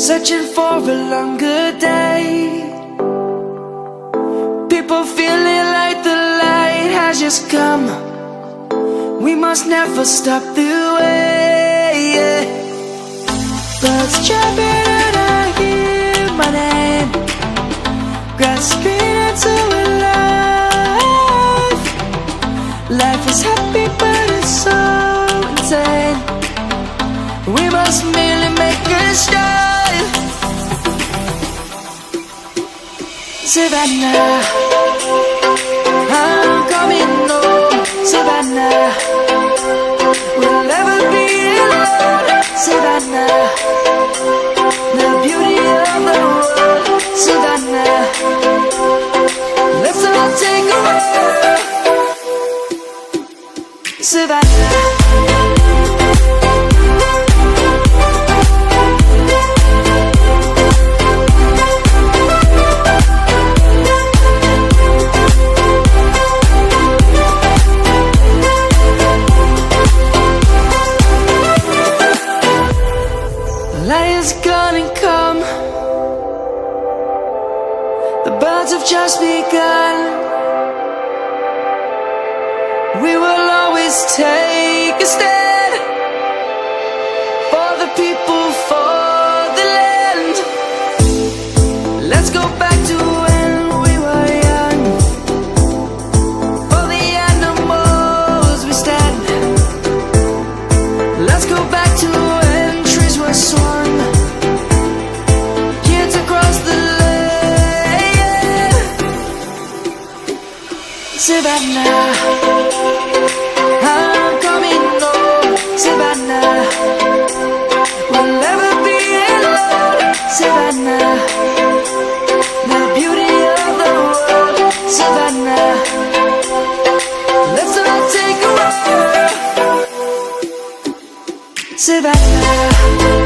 searching for a longer day. People feeling like the light has just come. We must never stop the way. Birds chirping and I hear my name, grasping into a life. Life is happy but it's so insane. We must merely make a start. Savannah, I'm coming home. Savannah, we'll never be alone. Savannah, the beauty of the world. Savannah, let's all take a walk. Savannah. Light is gonna come. The birds have just begun. We will always take a stand for the people, for the land. Let's go back to when we were young. For the animals we stand. Let's go back to when trees were swung. Kids across the land. Savannah, I'm coming home. Savannah, we'll never be alone. Savannah, the beauty of the world. Savannah, let's all take a walk. Savannah.